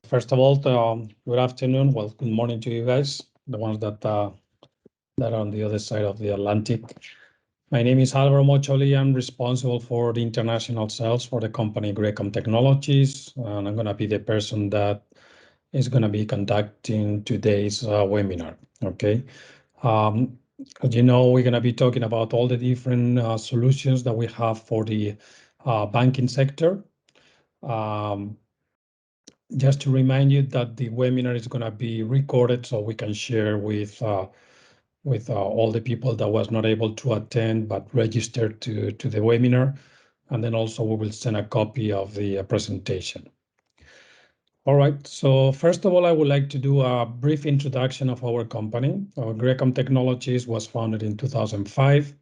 First of all, good afternoon. Well, good morning to you guys, the ones that are on the other side of the Atlantic. My name is Álvaro Mocholi. I'm responsible for the international sales for the company Greacom Technologies, and I'm going to be the person that is going to be conducting today's webinar. Okay. As you know, we're going to be talking about all the different solutions that we have for the banking sector. Just to remind you that the webinar is going to be recorded so we can share with all the people that was not able to attend but registered to the webinar. And then also we will send a copy of the presentation. All right, so first of all, I would like to do a brief introduction of our company. Greacom Technologies was founded in 2005,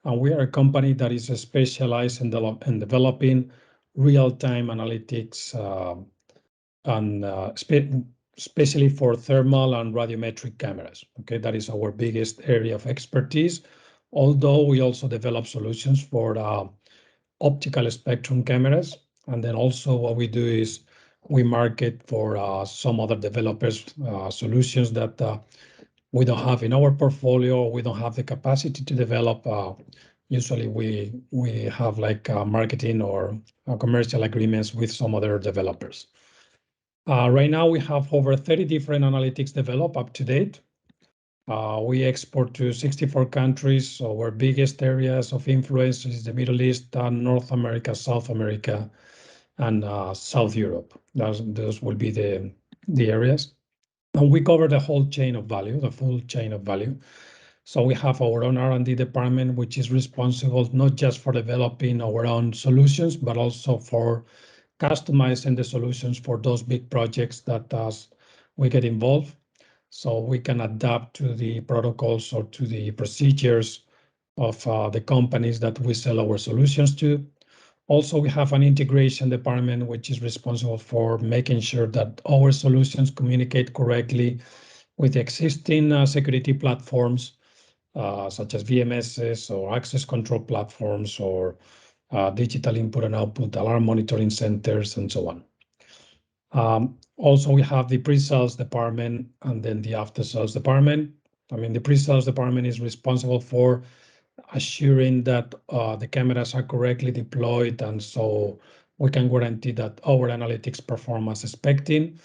and we are a company that is specialized in developing real-time analytics and especially for thermal and radiometric cameras. Okay, that is our biggest area of expertise, although we also develop solutions for optical spectrum cameras. And then also what we do is we market for some other developers solutions that we don't have in our portfolio, we don't have the capacity to develop. Usually we have like marketing or commercial agreements with some other developers. Right now, we have over 30 different analytics developed up to date. We export to 64 countries. So our biggest areas of influence is the Middle East, North America, South America, and South Europe. Those will be the areas. And we cover the whole chain of value, the full chain of value. So we have our own R&D department, which is responsible not just for developing our own solutions, but also for customizing the solutions for those big projects that we get involved, so we can adapt to the protocols or to the procedures of the companies that we sell our solutions to. Also, we have an integration department which is responsible for making sure that our solutions communicate correctly with existing security platforms such as VMSs or access control platforms or digital input and output alarm monitoring centers, and so on. Also, we have the pre-sales department and then the after-sales department. I mean, the pre-sales department is responsible for assuring that the cameras are correctly deployed, and so we can guarantee that our analytics perform as expected.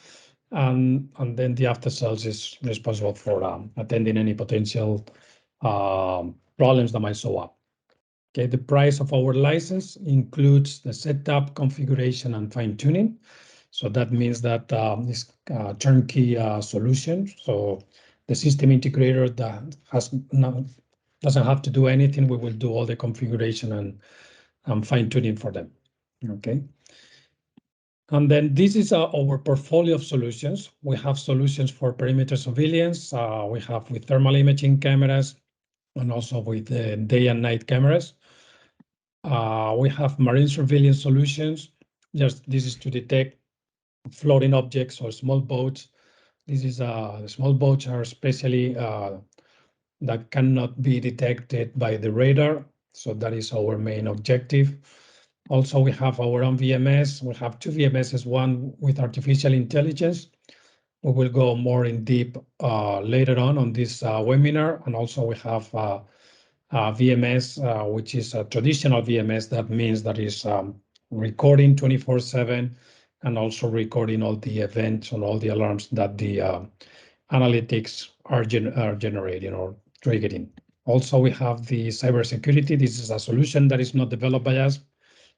And then the after-sales is responsible for attending any potential problems that might show up. Okay, the price of our license includes the setup, configuration, and fine-tuning. So that means that this turnkey solution. So the system integrator that doesn't have to do anything. We will do all the configuration and fine-tuning for them. Okay. And then this is our portfolio of solutions. We have solutions for perimeter surveillance. We have with thermal imaging cameras and also with day and night cameras. We have marine surveillance solutions. This is to detect floating objects or small boats. This is small boats are especially that cannot be detected by the radar. So that is our main objective. Also, we have our own VMS. We have two VMSs, one with artificial intelligence. We will go more in deep later on this webinar. And also we have VMS, which is a traditional VMS. That means that is recording 24/7 and also recording all the events and all the alarms that the analytics are generating or triggering. Also, we have the cybersecurity. This is a solution that is not developed by us.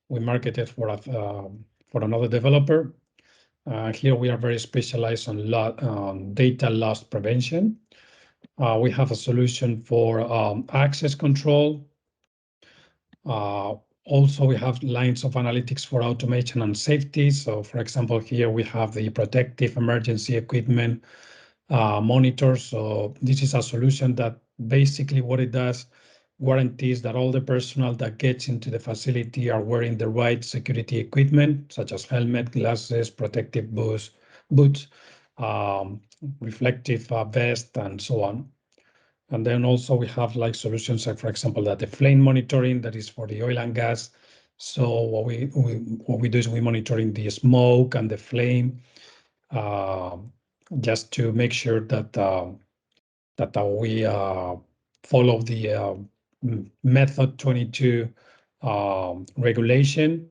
We market it for another developer. Here we are very specialized on data loss prevention. We have a solution for access control. Also, we have lines of analytics for automation and safety. So, for example, here we have the protective emergency equipment monitor. So this is a solution that basically what it does guarantees that all the personnel that gets into the facility are wearing the right security equipment, such as helmet, glasses, protective boots, reflective vest, and so on. And then also we have like solutions like, for example, that the flame monitoring that is for the oil and gas. So what we do is we monitoring the smoke and the flame. just to make sure that we follow the method 22 regulation.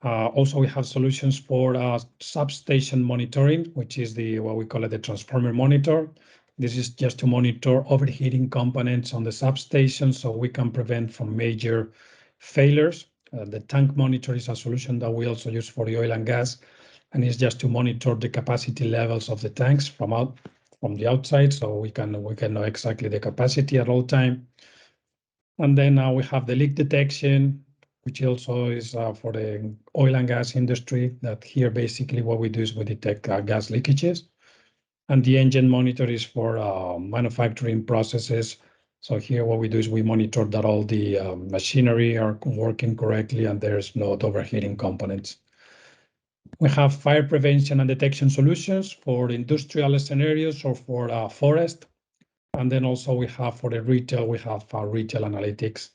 Also, we have solutions for substation monitoring, which is what we call it the transformer monitor. This is just to monitor overheating components on the substation so we can prevent from major failures. The tank monitor is a solution that we also use for the oil and gas, and it's just to monitor the capacity levels of the tanks from the outside, so we can know exactly the capacity at all time. And then we have the leak detection, which also is for the oil and gas industry. That here basically what we do is we detect gas leakages. And the engine monitor is for manufacturing processes. So here what we do is we monitor that all the machinery are working correctly and there's no overheating components. We have fire prevention and detection solutions for industrial scenarios or for forest. And then also we have for the retail, we have retail analytics.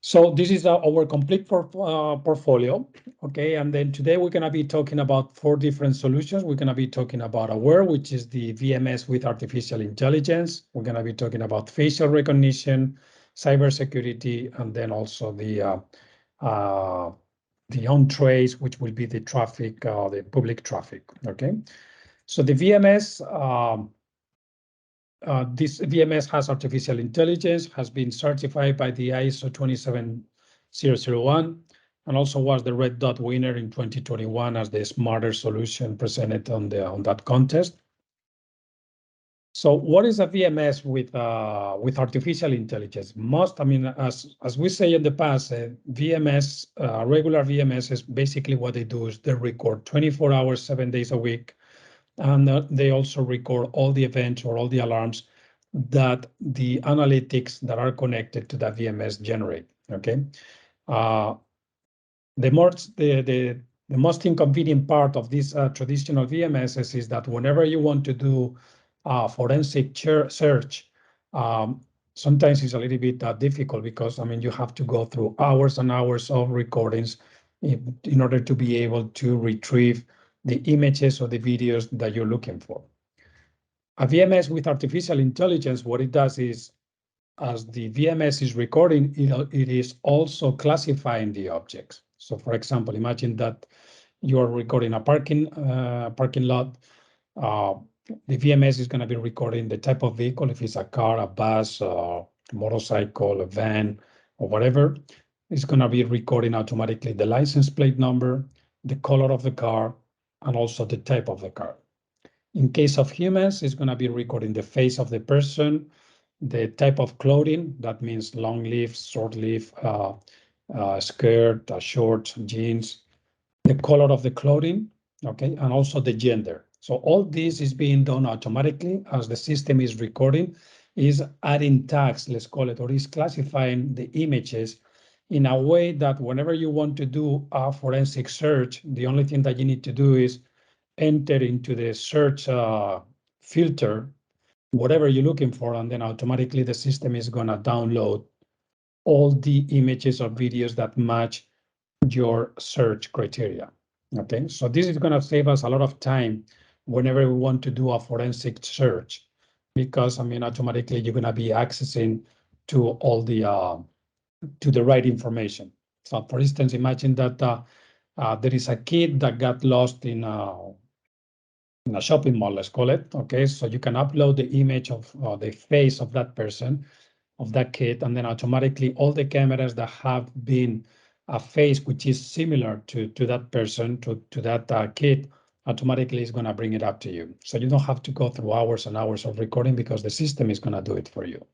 So this is our complete portfolio, okay? And then today we're gonna be talking about 4 different solutions. We're gonna be talking about Aware, which is the VMS with artificial intelligence. We're gonna be talking about facial recognition, cybersecurity, and then also the OnTrace, which will be the traffic, the public traffic, okay? So the VMS, this VMS has artificial intelligence, has been certified by the ISO 27001, and also was the Red Dot winner in 2021 as the smarter solution presented on that contest. So what is a VMS with artificial intelligence? As we say in the past, VMS, regular VMS is basically what they do is they record 24 hours, 7 days a week, and they also record all the events or all the alarms that the analytics that are connected to that VMS generate, okay? The most inconvenient part of this traditional VMSs is that whenever you want to do forensic search, sometimes it's a little bit difficult because, you have to go through hours and hours of recordings in order to be able to retrieve the images or the videos that you're looking for. A VMS with artificial intelligence, what it does is, as the VMS is recording, it is also classifying the objects. So for example, imagine that you are recording a parking lot. The VMS is going to be recording the type of vehicle, if it's a car, a bus, a motorcycle, a van, or whatever. It's going to be recording automatically the license plate number, the color of the car, and also the type of the car. In case of humans, it's going to be recording the face of the person, the type of clothing, that means long sleeve, short sleeve, skirt, shorts, jeans, the color of the clothing, okay, and also the gender. So all this is being done automatically as the system is recording, is adding tags, let's call it, or is classifying the images in a way that whenever you want to do a forensic search, the only thing that you need to do is enter into the search filter whatever you're looking for, and then automatically the system is going to download all the images or videos that match your search criteria. Okay, so this is going to save us a lot of time whenever we want to do a forensic search, because automatically you're going to be accessing to all the to the right information. So for instance, imagine that there is a kid that got lost in a shopping mall, let's call it. Okay, so you can upload the image of the face of that person, of that kid, and then automatically all the cameras that have been a face which is similar to that person, to that kid, automatically is going to bring it up to you. So you don't have to go through hours and hours of recording because the system is going to do it for you.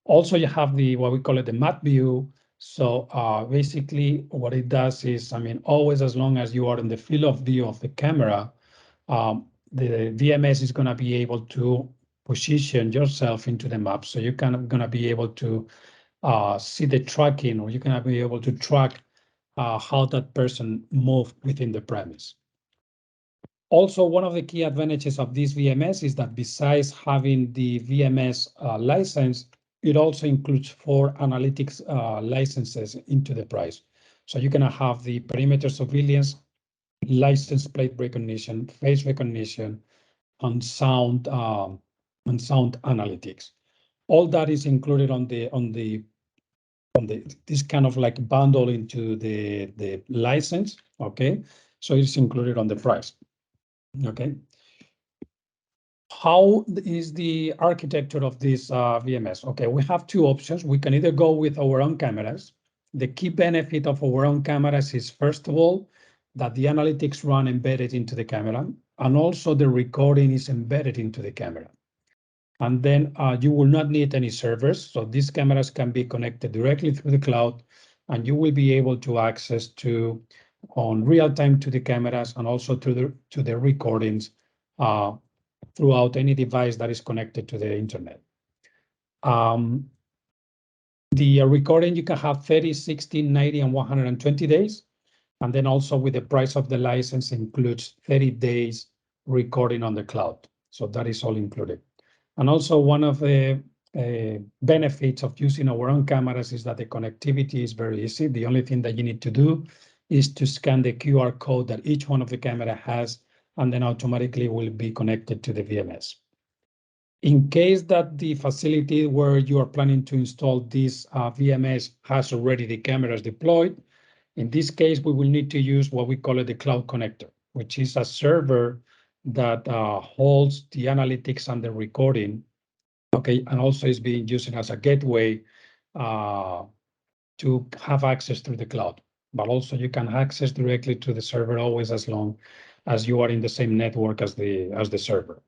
Also, you have what we call it the map view. So basically what it does is, always as long as you are in the field of view of the camera, the VMS is going to be able to position yourself into the map. So you're going to be able to see the tracking, or you're going to be able to track how that person moved within the premise. Also, one of the key advantages of this VMS is that besides having the VMS license, it also includes 4 analytics licenses into the price. So you're going to have the perimeter surveillance license plate recognition, face recognition, and sound analytics. All that is included on this kind of like bundle into the license. Okay, so it's included on the price. Okay. How is the architecture of this VMS? Okay, we have two options. We can either go with our own cameras. The key benefit of our own cameras is, first of all, that the analytics run embedded into the camera, and also the recording is embedded into the camera. And then you will not need any servers. So these cameras can be connected directly through the cloud, and you will be able to access to on real time to the cameras and also to the recordings throughout any device that is connected to the internet. The recording, you can have 30, 60, 90, and 120 days. And then also with the price of the license includes 30 days recording on the cloud. So that is all included. And also one of the benefits of using our own cameras is that the connectivity is very easy. The only thing that you need to do is to scan the QR code that each one of the camera has, and then automatically will be connected to the VMS. In case that the facility where you are planning to install this VMS has already the cameras deployed, in this case, we will need to use what we call the cloud connector, which is a server that holds the analytics and the recording, okay, and also is being used as a gateway to have access through the cloud. But also you can access directly to the server always as long as you are in the same network as the server.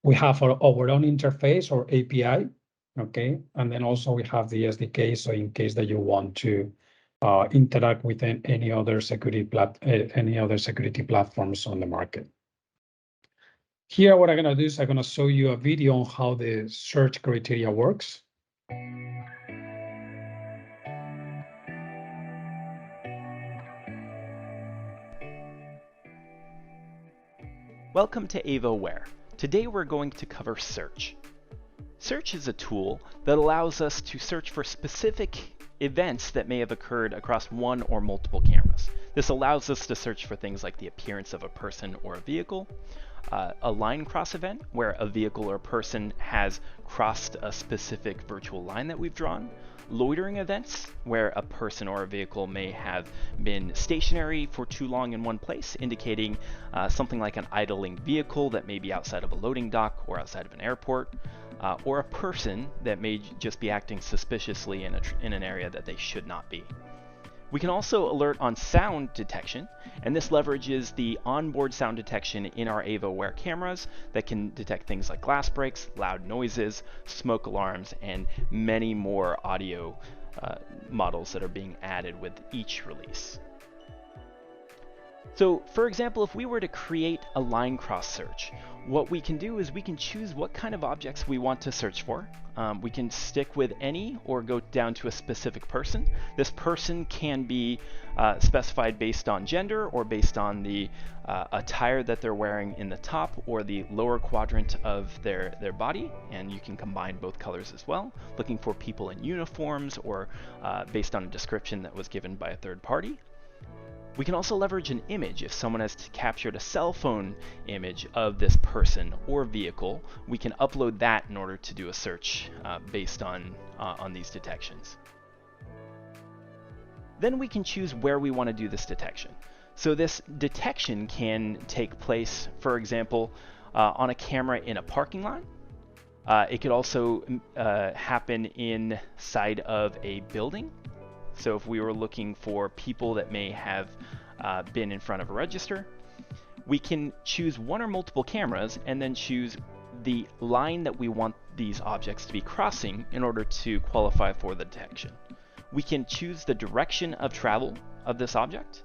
We have our own interface or API, okay, and then also we have the SDK. So in case that you want to interact with any other security platforms on the market. Here, what I'm going to do is I'm going to show you a video on how the search criteria works. Welcome to AvaAware. Today we're going to cover search. Search is a tool that allows us to search for specific events that may have occurred across one or multiple cameras. This allows us to search for things like the appearance of a person or a vehicle, a line cross event where a vehicle or person has crossed a specific virtual line that we've drawn, loitering events where a person or a vehicle may have been stationary for too long in one place, indicating something like an idling vehicle that may be outside of a loading dock or outside of an airport, or a person that may just be acting suspiciously in an area that they should not be. We can also alert on sound detection, and this leverages the onboard sound detection in our AvaAware cameras that can detect things like glass breaks, loud noises, smoke alarms, and many more audio models that are being added with each release. So, for example, if we were to create a line cross search, what we can do is we can choose what kind of objects we want to search for. We can stick with any or go down to a specific person. This person can be specified based on gender or based on the attire that they're wearing in the top or the lower quadrant of their body, and you can combine both colors as well, looking for people in uniforms or based on a description that was given by a third party. We can also leverage an image. If someone has captured a cell phone image of this person or vehicle, we can upload that in order to do a search based on these detections. Then we can choose where we want to do this detection. So this detection can take place, for example, on a camera in a parking lot. It could also happen inside of a building. So if we were looking for people that may have been in front of a register, we can choose one or multiple cameras and then choose the line that we want these objects to be crossing in order to qualify for the detection. We can choose the direction of travel of this object.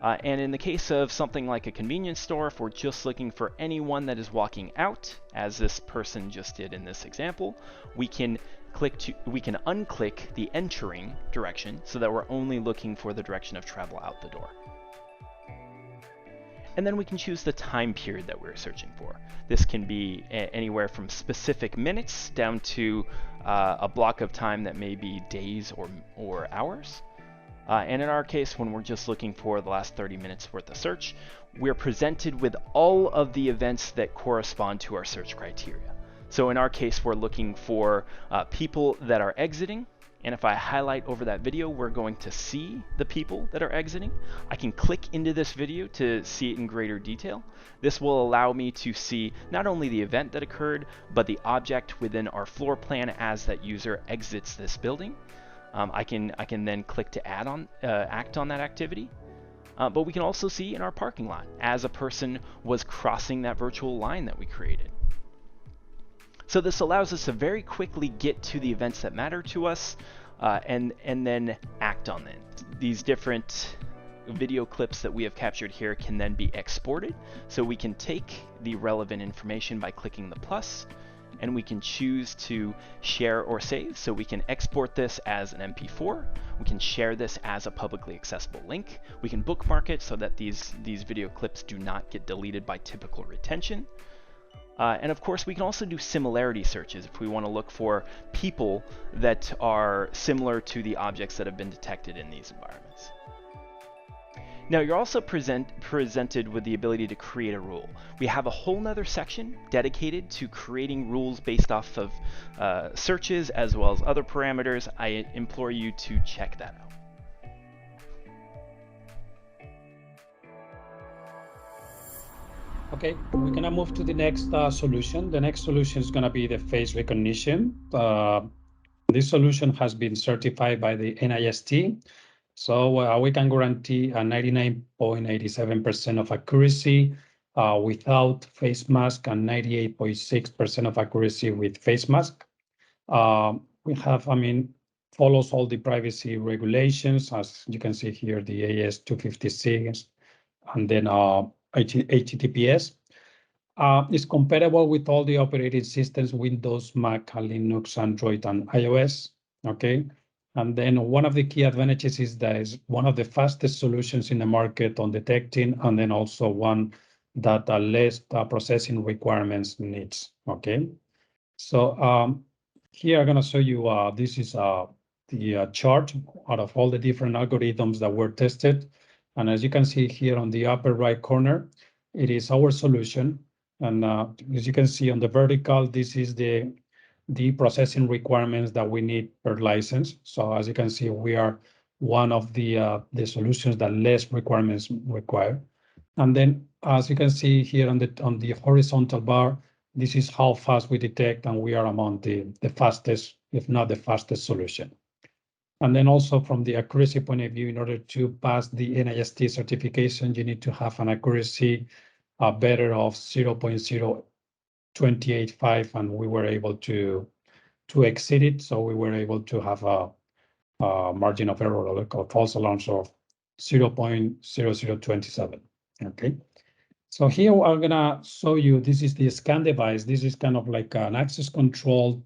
And in the case of something like a convenience store, if we're just looking for anyone that is walking out, as this person just did in this example, we can unclick the entering direction so that we're only looking for the direction of travel out the door. And then we can choose the time period that we're searching for. This can be anywhere from specific minutes down to a block of time that may be days or hours. And in our case, when we're just looking for the last 30 minutes worth of search, we're presented with all of the events that correspond to our search criteria. So in our case, we're looking for people that are exiting. And if I highlight over that video, we're going to see the people that are exiting. I can click into this video to see it in greater detail. This will allow me to see not only the event that occurred, but the object within our floor plan as that user exits this building. I can then click to act on that activity. But we can also see in our parking lot as a person was crossing that virtual line that we created. So this allows us to very quickly get to the events that matter to us and then act on them. These different video clips that we have captured here can then be exported. So we can take the relevant information by clicking the plus, and we can choose to share or save. So we can export this as an MP4. We can share this as a publicly accessible link. We can bookmark it so that these video clips do not get deleted by typical retention. And of course, we can also do similarity searches if we want to look for people that are similar to the objects that have been detected in these environments. Now, you're also presented with the ability to create a rule. We have a whole nother section dedicated to creating rules based off of searches as well as other parameters. I implore you to check that out. Okay, we're gonna move to the next solution. The next solution is gonna be the face recognition. This solution has been certified by the NIST. So we can guarantee a 99.87% of accuracy without face mask and 98.6% of accuracy with face mask. We have, follows all the privacy regulations, as you can see here, the AS256, and then HTTPS. It's compatible with all the operating systems, Windows, Mac, Linux, Android, and iOS, okay? And then one of the key advantages is that it's one of the fastest solutions in the market on detecting, and then also one that less processing requirements needs, okay? So here I'm gonna show you, this is the chart out of all the different algorithms that were tested. And as you can see here on the upper right corner, it is our solution. And as you can see on the vertical, this is the processing requirements that we need per license. So as you can see, we are one of the solutions that less requirements require. And then as you can see here on the horizontal bar, this is how fast we detect, and we are among the fastest, if not the fastest solution. And then also from the accuracy point of view, in order to pass the NIST certification, you need to have an accuracy better of 0.0285, and we were able to exceed it. So we were able to have a margin of error, or false alarms, of 0.0027. Okay. So here I'm gonna show you, this is the scan device. This is kind of like an access control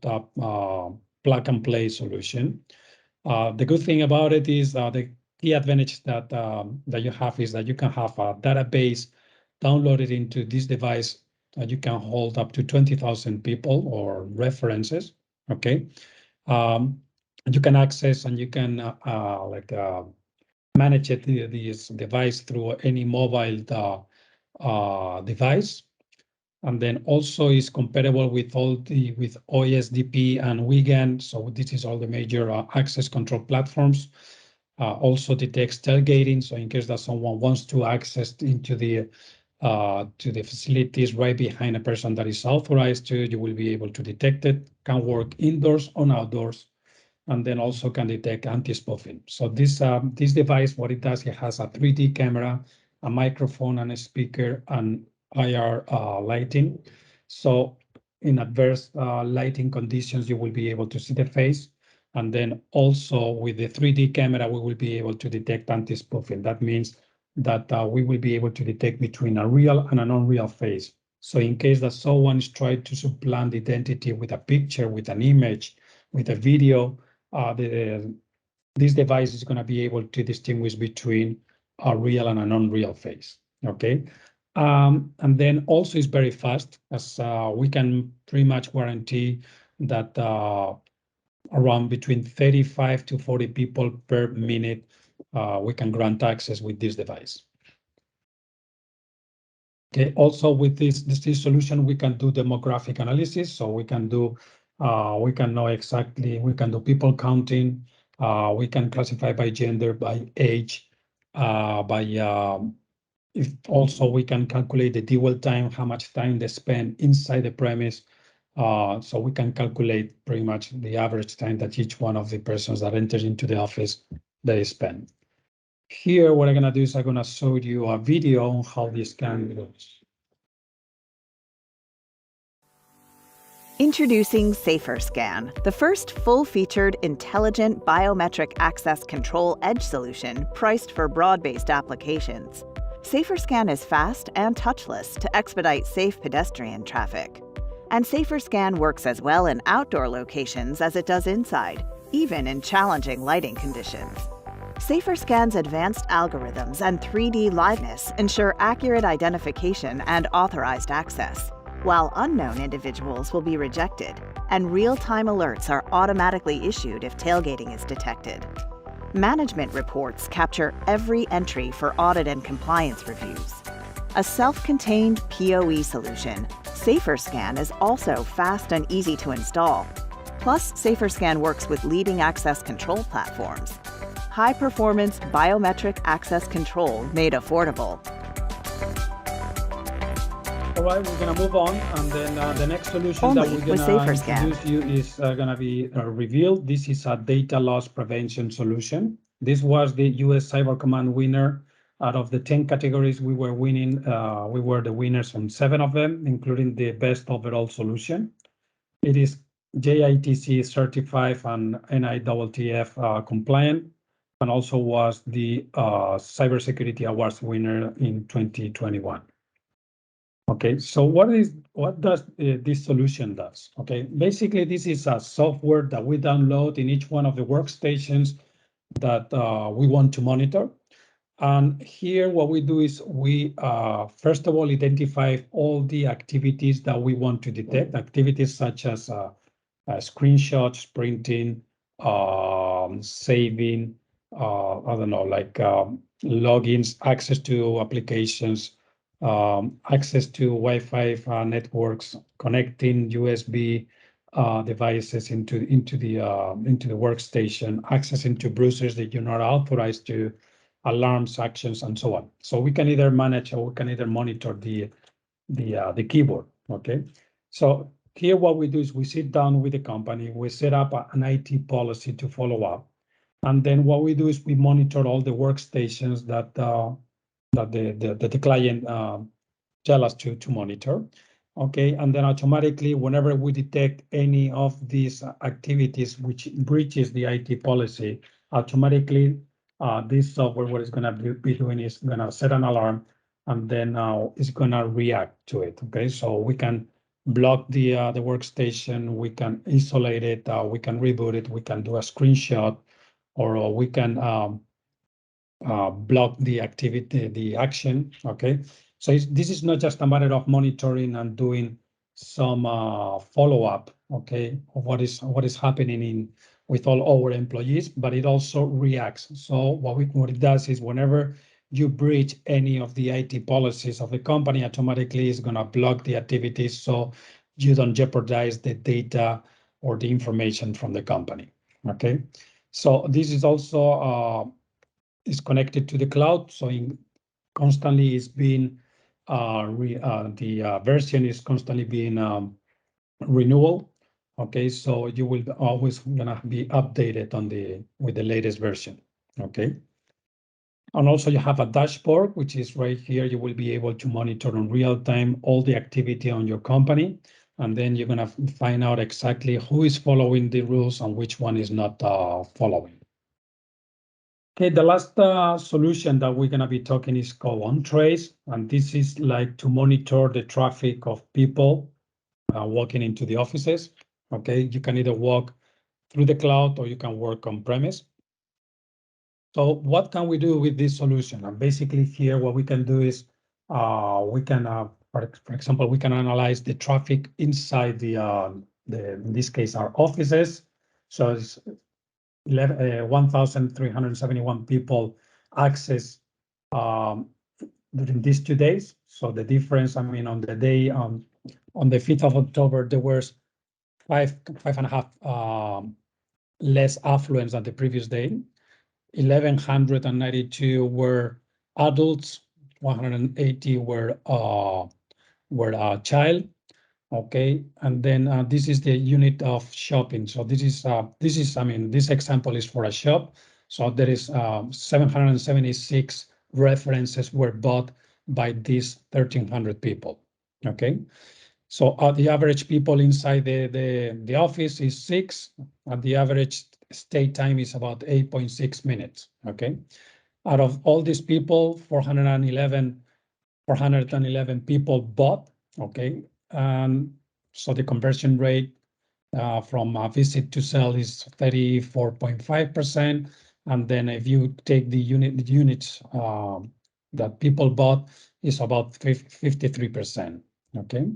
plug and play solution. The good thing about it is the key advantage that you have is that you can have a database downloaded into this device that you can hold up to 20,000 people or references. Okay, you can access and you can manage this device through any mobile device. And then also is compatible with with OSDP and WGAN. So this is all the major access control platforms. Also detects tailgating. So in case that someone wants to access into the facilities right behind a person that is authorized to, you will be able to detect it. Can work indoors or outdoors, and then also can detect anti-spoofing. So this device, what it does, it has a 3D camera, a microphone, and a speaker, and IR lighting. So in adverse lighting conditions, you will be able to see the face. And then also with the 3D camera, we will be able to detect anti-spoofing. That means that we will be able to detect between a real and an unreal face. So in case that someone is trying to supplant identity with a picture, with an image, with a video, this device is going to be able to distinguish between a real and an unreal face. Okay. And then also it's very fast, as we can pretty much guarantee that around between 35 to 40 people per minute we can grant access with this device. Okay. Also, with this solution, we can do demographic analysis. So we can do, we can know exactly, we can do people counting. We can classify by gender, by age, if also we can calculate the dwell time, how much time they spend inside the premise. So we can calculate pretty much the average time that each one of the persons that enters into the office they spend. Here, what I'm gonna do is I'm gonna show you a video on how this can go. Introducing SaferScan, the first full-featured intelligent biometric access control edge solution priced for broad-based applications. SaferScan is fast and touchless to expedite safe pedestrian traffic. And SaferScan works as well in outdoor locations as it does inside, even in challenging lighting conditions. SaferScan's advanced algorithms and 3D liveness ensure accurate identification and authorized access, while unknown individuals will be rejected, and real-time alerts are automatically issued if tailgating is detected. Management reports capture every entry for audit and compliance reviews. A self-contained PoE solution, SaferScan is also fast and easy to install. Plus, SaferScan works with leading access control platforms. High-performance biometric access control made affordable. All right, we're gonna move on, and then the next solution Only that we're with gonna SaferScan. introduce you is gonna be revealed. This is a data loss prevention solution. This was the US Cyber Command winner. Out of the 10 categories we were winning, we were the winners on 7 of them, including the best overall solution. It is JITC certified and NITF compliant, and also was the Cybersecurity Awards winner in 2021. Okay, so what does this solution does? Okay, basically this is a software that we download in each one of the workstations that we want to monitor. And here what we do is we first of all identify all the activities that we want to detect, activities such as screenshots, printing, saving, I don't know, like logins, access to applications, access to Wi-Fi networks, connecting USB devices into the workstation, access into browsers that you're not authorized to, alarms, actions, and so on. So we can either manage or we can either monitor the keyboard. Okay, so here what we do is we sit down with the company, we set up an IT policy to follow up, and then what we do is we monitor all the workstations that the client tell us to monitor. Okay, and then automatically, whenever we detect any of these activities which breaches the IT policy, automatically this software, what it's going to be doing is going to set an alarm, and then it's going to react to it. Okay, so we can block the workstation, we can isolate it, we can reboot it, we can do a screenshot, or we can block the activity, the action. Okay, so this is not just a matter of monitoring and doing some follow-up, okay, of what is happening with all our employees, but it also reacts. So what it does is whenever you breach any of the IT policies of the company, automatically is going to block the activities so you don't jeopardize the data or the information from the company. Okay, so this is also is connected to the cloud, so constantly is being the version is constantly being renewal. Okay, so you will always gonna be updated with the latest version. Okay, and also you have a dashboard, which is right here. You will be able to monitor in real time all the activity on your company, and then you're gonna find out exactly who is following the rules and which one is not following. Okay, the last solution that we're going to be talking is called OnTrace, and this is like to monitor the traffic of people walking into the offices. Okay, you can either walk through the cloud or you can work on premise. So what can we do with this solution? And basically here, what we can do is we can, for example, we can analyze the traffic inside in this case, our offices. So it's 1,371 people access during these 2 days. So the difference, I mean, on the day on the 5th of October, there was 5.5 less affluence than the previous day. 1,192 were adults, 180 were child. Okay, and then this is the unit of shopping. So this is I mean, this example is for a shop. So there is 776 references were bought by these 1,300 people. Okay, so the average people inside the office is 6, and the average stay time is about 8.6 minutes. Okay, out of all these people, 411 people bought. Okay, and so the conversion rate from visit to sell is 34.5%. And then if you take the units that people bought, is about 53%. Okay.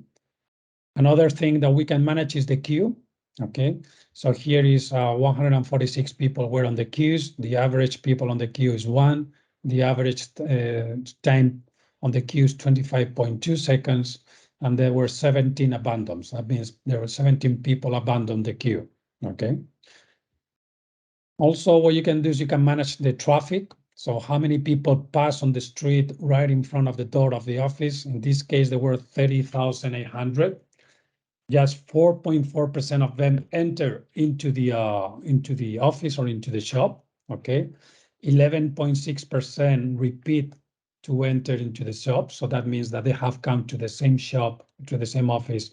Another thing that we can manage is the queue. Okay, so here is 146 people were on the queues. The average people on the queue is 1. The average time on the queue is 25.2 seconds, and there were 17 abandons. That means there were 17 people abandoned the queue. Okay. Also, what you can do is you can manage the traffic. So how many people pass on the street right in front of the door of the office? In this case, there were 30,800. Just 4.4% of them enter into the office or into the shop. Okay, 11.6% repeat to enter into the shop. So that means that they have come to the same shop, to the same office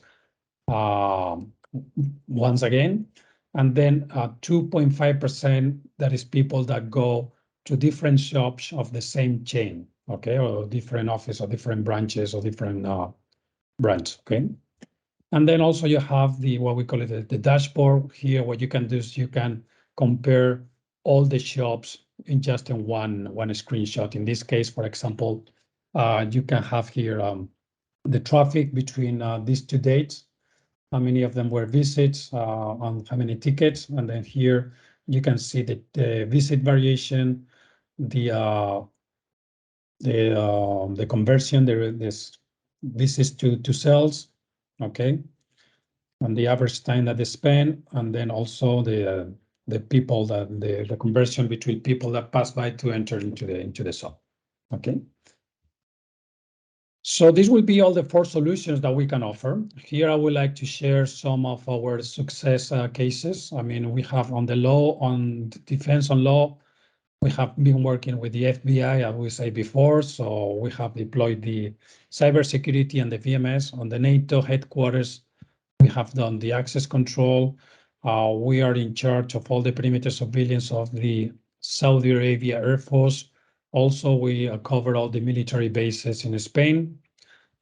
once again. And then 2.5% that is people that go to different shops of the same chain. Okay, or different office or different branches or different brands. Okay. And then also you have what we call it the dashboard here. What you can do is you can compare all the shops in just one screenshot. In this case, for example, you can have here the traffic between these 2 dates, how many of them were visits, on how many tickets, and then here you can see the visit variation, the conversion, this visits to sales. Okay, and the average time that they spend, and then also the people that the conversion between people that pass by to enter into the shop. Okay. So this will be all the 4 solutions that we can offer. Here I would like to share some of our success cases. I mean, we have on the law, on defense on law, we have been working with the FBI, as we say before. So we have deployed the cybersecurity and the VMS on the NATO headquarters. We have done the access control. We are in charge of all the perimeter surveillance of the Saudi Arabia Air Force. Also, we cover all the military bases in Spain,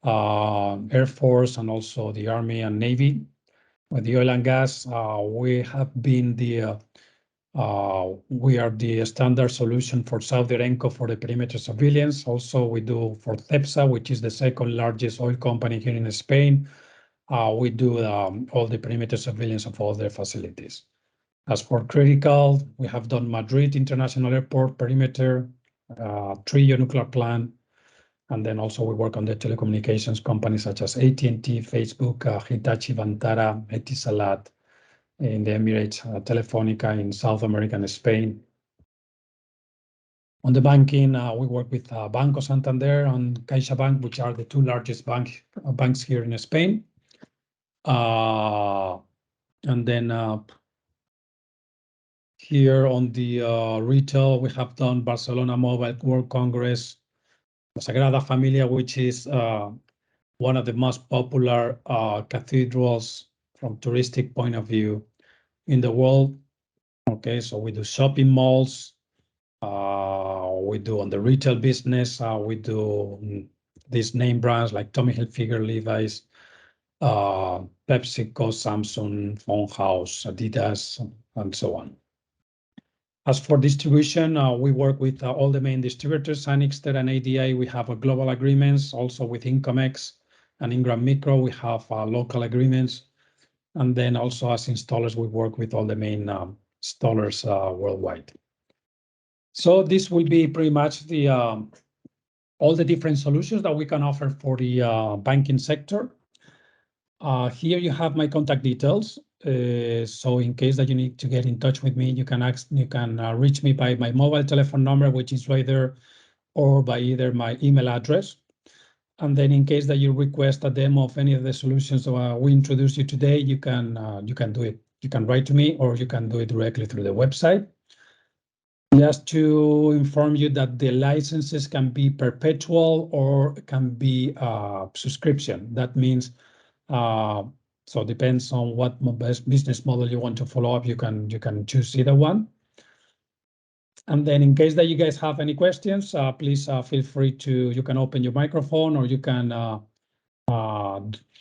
Air Force, and also the Army and Navy. With the oil and gas, we have been we are the standard solution for Saudi Aramco for the perimeter surveillance. Also, we do for Cepsa, which is the second largest oil company here in Spain. We do all the perimeter surveillance of all their facilities. As for critical, we have done Madrid International Airport perimeter, Trillo nuclear plant, and then also we work on the telecommunications companies such as AT&T, Facebook, Hitachi, Vantara, Etisalat in the Emirates, Telefonica in South America and Spain. On the banking, we work with Banco Santander and CaixaBank, which are the 2 largest banks here in Spain. And then here on the retail, we have done Barcelona Mobile World Congress, Sagrada Familia, which is one of the most popular cathedrals from touristic point of view in the world. Okay, so we do shopping malls. We do on the retail business. We do these name brands like Tommy Hilfiger, Levi's, PepsiCo, Samsung, Phone House, Adidas, and so on. As for distribution, we work with all the main distributors, Anixter and ADI. We have global agreements. Also with Incomex and Ingram Micro, we have local agreements. And then also as installers, we work with all the main installers worldwide. So this will be pretty much the all the different solutions that we can offer for the banking sector. Here you have my contact details. So in case that you need to get in touch with me, you can reach me by my mobile telephone number, which is right there, or by either my email address. And then in case that you request a demo of any of the solutions we introduced you today, you can do it. You can write to me, or you can do it directly through the website. Just to inform you that the licenses can be perpetual or can be subscription. That means, so depends on what business model you want to follow up. You can choose either one. And then in case that you guys have any questions, please feel free to, you can open your microphone, or you can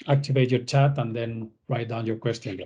activate your chat and then write down your question.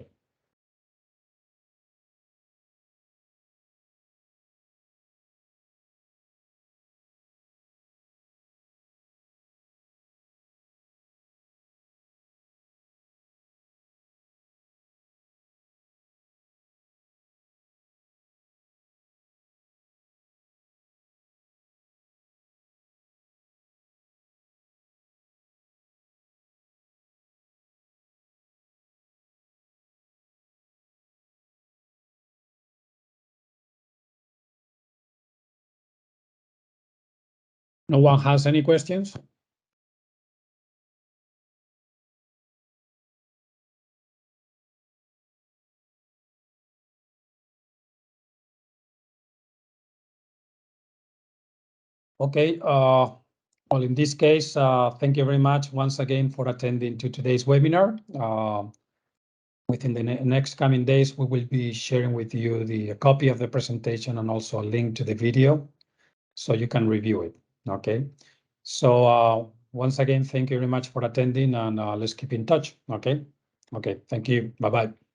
No one has any questions? Okay, well, in this case, thank you very much once again for attending to today's webinar. Within the next coming days, we will be sharing with you a copy of the presentation and also a link to the video so you can review it, okay? So once again, thank you very much for attending, and let's keep in touch, okay? Okay, thank you, bye-bye.